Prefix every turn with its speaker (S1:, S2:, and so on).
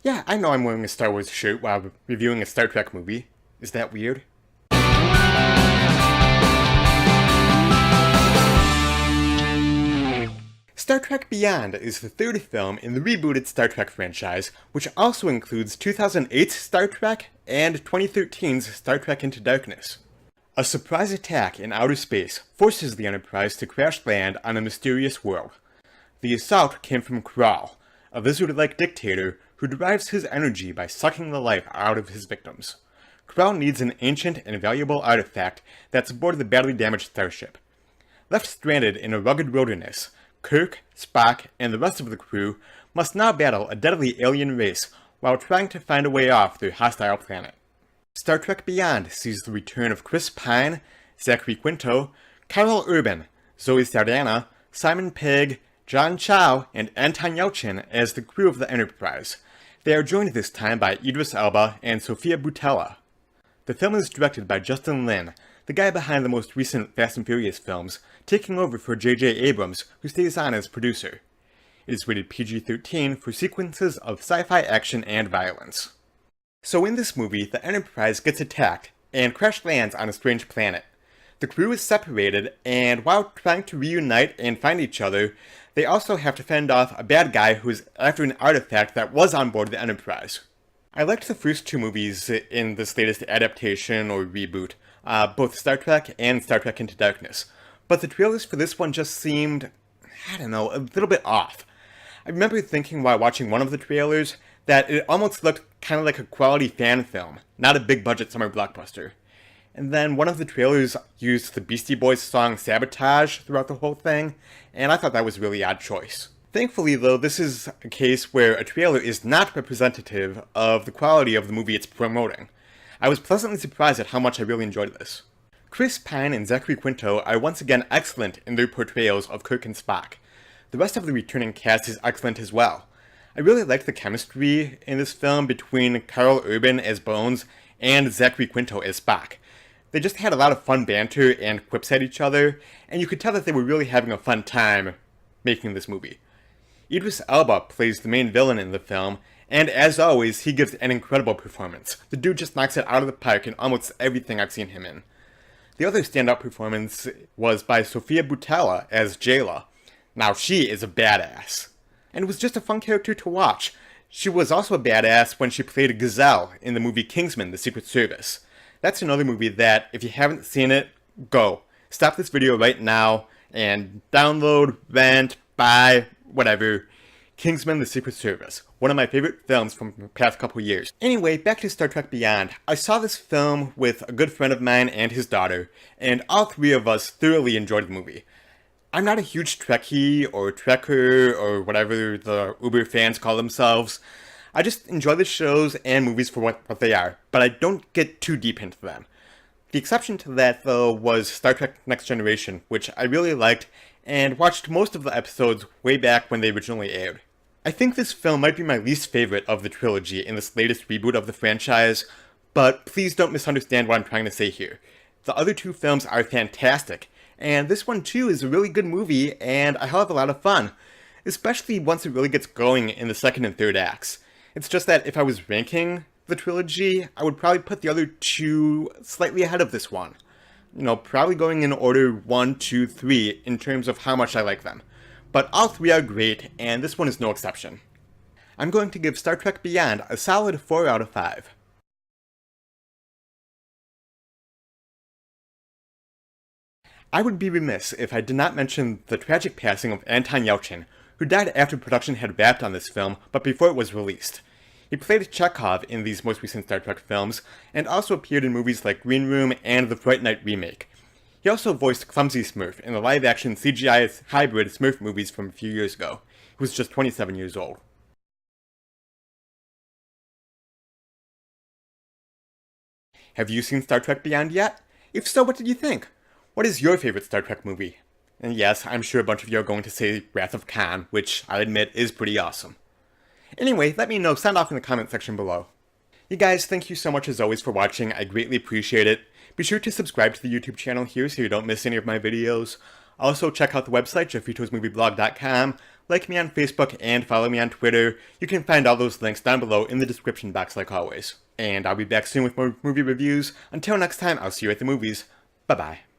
S1: Yeah, I know I'm wearing a Star Wars shirt while reviewing a Star Trek movie. Is that weird? Star Trek Beyond is the third film in the rebooted Star Trek franchise, which also includes 2008's Star Trek and 2013's Star Trek Into Darkness. A surprise attack in outer space forces the Enterprise to crash land on a mysterious world. The assault came from Kral, a lizard-like dictator who derives his energy by sucking the life out of his victims. Kral needs an ancient and valuable artifact that's aboard the badly damaged starship. Left stranded in a rugged wilderness, Kirk, Spock, and the rest of the crew must now battle a deadly alien race while trying to find a way off their hostile planet. Star Trek Beyond sees the return of Chris Pine, Zachary Quinto, Karl Urban, Zoe Saldana, Simon Pegg, John Chow, and Anton Yelchin as the crew of the Enterprise. They are joined this time by Idris Elba and Sofia Boutella. The film is directed by Justin Lin, the guy behind the most recent Fast and Furious films, taking over for J.J. Abrams, who stays on as producer. It is rated PG-13 for sequences of sci-fi action and violence. So in this movie, the Enterprise gets attacked and crash lands on a strange planet. The crew is separated, and while trying to reunite and find each other, they also have to fend off a bad guy who is after an artifact that was on board the Enterprise. I liked the first two movies in this latest adaptation or reboot, both Star Trek and Star Trek Into Darkness, but the trailers for this one just seemed, I don't know, a little bit off. I remember thinking while watching one of the trailers that it almost looked kind of like a quality fan film, not a big budget summer blockbuster. And then one of the trailers used the Beastie Boys song Sabotage throughout the whole thing, and I thought that was a really odd choice. Thankfully though, this is a case where a trailer is not representative of the quality of the movie it's promoting. I was pleasantly surprised at how much I really enjoyed this. Chris Pine and Zachary Quinto are once again excellent in their portrayals of Kirk and Spock. The rest of the returning cast is excellent as well. I really liked the chemistry in this film between Karl Urban as Bones and Zachary Quinto as Spock. They just had a lot of fun banter and quips at each other, and you could tell that they were really having a fun time making this movie. Idris Elba plays the main villain in the film, and as always, he gives an incredible performance. The dude just knocks it out of the park in almost everything I've seen him in. The other standout performance was by Sofia Boutella as Jayla. Now she is a badass. And it was just a fun character to watch. She was also a badass when she played Gazelle in the movie Kingsman: The Secret Service. That's another movie that, if you haven't seen it, go. Stop this video right now and download, rent, buy, whatever, Kingsman: The Secret Service. One of my favorite films from the past couple years. Anyway, back to Star Trek Beyond. I saw this film with a good friend of mine and his daughter, and all three of us thoroughly enjoyed the movie. I'm not a huge Trekkie or Trekker or whatever the Uber fans call themselves. I just enjoy the shows and movies for what they are, but I don't get too deep into them. The exception to that, though, was Star Trek Next Generation, which I really liked and watched most of the episodes way back when they originally aired. I think this film might be my least favorite of the trilogy in this latest reboot of the franchise, but please don't misunderstand what I'm trying to say here. The other two films are fantastic, and this one too is a really good movie, and I have a lot of fun, especially once it really gets going in the second and third acts. It's just that if I was ranking the trilogy, I would probably put the other two slightly ahead of this one. You know, probably going in order 1, 2, 3 in terms of how much I like them. But all three are great, and this one is no exception. I'm going to give Star Trek Beyond a solid 4 out of 5. I would be remiss if I did not mention the tragic passing of Anton Yelchin, who died after production had wrapped on this film, but before it was released. He played Chekhov in these most recent Star Trek films, and also appeared in movies like Green Room and the Fright Night remake. He also voiced Clumsy Smurf in the live-action CGI hybrid Smurf movies from a few years ago. He was just 27 years old. Have you seen Star Trek Beyond yet? If so, what did you think? What is your favorite Star Trek movie? And yes, I'm sure a bunch of you are going to say Wrath of Khan, which I'll admit is pretty awesome. Anyway, let me know, sound off in the comment section below. You guys, thank you so much as always for watching, I greatly appreciate it. Be sure to subscribe to the YouTube channel here so you don't miss any of my videos. Also, check out the website, jeffitosmovieblog.com. like me on Facebook, and follow me on Twitter. You can find all those links down below in the description box like always. And I'll be back soon with more movie reviews. Until next time, I'll see you at the movies. Bye-bye.